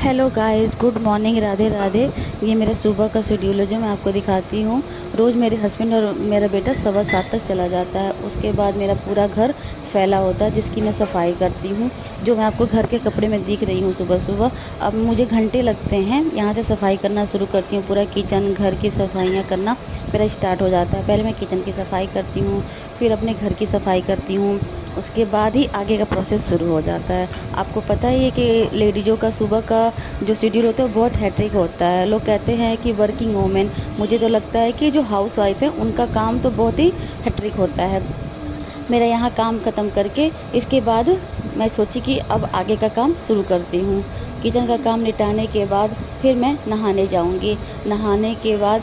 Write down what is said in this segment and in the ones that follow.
Hello guys, good morning, Radhe Radhe. ये मेरा सुबह का शेड्यूल है जो मैं आपको दिखाती हूँ। रोज़ मेरे हस्बैंड और मेरा बेटा 7:15 तक चला जाता है। उसके बाद मेरा पूरा घर फैला होता है जिसकी मैं सफाई करती हूँ। जो मैं आपको घर के कपड़े में दिख रही हूँ सुबह सुबह, अब मुझे घंटे लगते हैं। यहाँ से सफाई करना शुरू करती हूँ, पूरा किचन घर की सफाइयाँ करना मेरा स्टार्ट हो जाता है। पहले मैं किचन की सफाई करती हूँ, फिर अपने घर की सफाई करती हूँ, उसके बाद ही आगे का प्रोसेस शुरू हो जाता है। आपको पता ही है कि लेडीज़ों का सुबह का जो शेड्यूल होता है वो बहुत हैट्रिक होता है। लोग कहते हैं कि वर्किंग वूमेन, मुझे तो लगता है कि जो हाउस वाइफ है उनका काम तो बहुत ही हैट्रिक होता है। मेरा यहाँ काम ख़त्म करके इसके बाद मैं सोची कि अब आगे का काम शुरू करती हूँ। किचन का काम निपटाने के बाद फिर मैं नहाने जाऊँगी। नहाने के बाद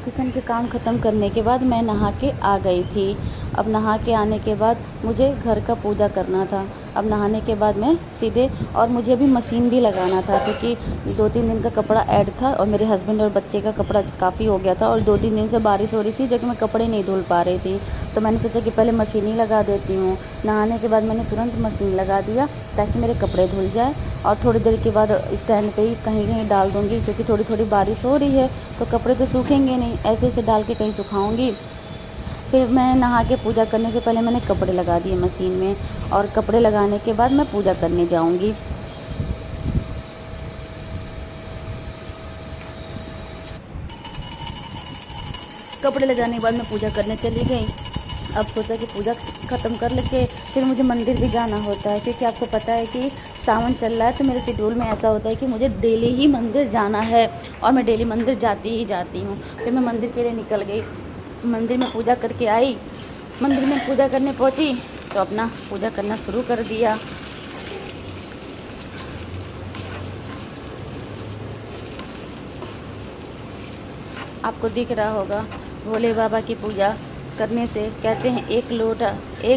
किचन के काम ख़त्म करने के बाद मैं नहा के आ गई थी। अब नहा के आने के बाद मुझे घर का पूजा करना था। अब नहाने के बाद मैं सीधे, और मुझे अभी मशीन भी लगाना था क्योंकि 2-3 दिन का कपड़ा ऐड था और मेरे हस्बैंड और बच्चे का कपड़ा काफ़ी हो गया था और 2-3 दिन से बारिश हो रही थी जो कि मैं कपड़े नहीं धुल पा रही थी। तो मैंने सोचा कि पहले मशीन ही लगा देती हूँ। नहाने के बाद मैंने तुरंत मशीन लगा दिया ताकि मेरे कपड़े धुल जाए, और थोड़ी देर के बाद स्टैंड पे ही कहीं कहीं डाल दूँगी क्योंकि थोड़ी थोड़ी बारिश हो रही है तो कपड़े तो सूखेंगे नहीं, ऐसे ऐसे डाल के कहीं सुखाऊंगी। फिर मैं नहा के पूजा करने से पहले मैंने कपड़े लगा दिए मशीन में, और कपड़े लगाने के बाद मैं पूजा करने जाऊंगी। कपड़े लगाने के बाद मैं पूजा करने चली गई। अब सोचा कि पूजा ख़त्म कर लेके फिर मुझे मंदिर भी जाना होता है क्योंकि आपको पता है कि सावन चल रहा है। तो मेरे शेड्यूल में ऐसा होता है कि मुझे डेली ही मंदिर जाना है और मैं डेली मंदिर जाती ही जाती हूँ। फिर मैं मंदिर के लिए निकल गई, मंदिर में पूजा करके आई। मंदिर में पूजा करने पहुँची तो अपना पूजा करना शुरू कर दिया। आपको दिख रहा होगा, भोले बाबा की पूजा करने से कहते हैं एक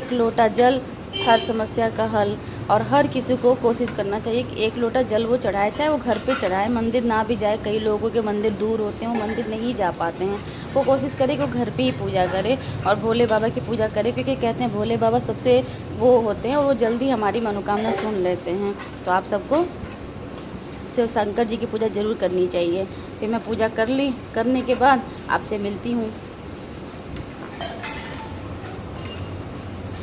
लोटा जल हर समस्या का हल। और हर किसी को कोशिश करना चाहिए कि एक लोटा जल वो चढ़ाए, चाहे वो घर पे चढ़ाए, मंदिर ना भी जाए। कई लोगों के मंदिर दूर होते हैं, वो मंदिर नहीं जा पाते हैं। वो कोशिश करे कि वो घर पे ही पूजा करे और भोले बाबा की पूजा करे, क्योंकि कहते हैं भोले बाबा सबसे वो होते हैं और वो जल्दी हमारी मनोकामना सुन लेते हैं। तो आप सबको शिव शंकर जी की पूजा ज़रूर करनी चाहिए। फिर मैं पूजा कर ली, करने के बाद आपसे मिलती हूँ।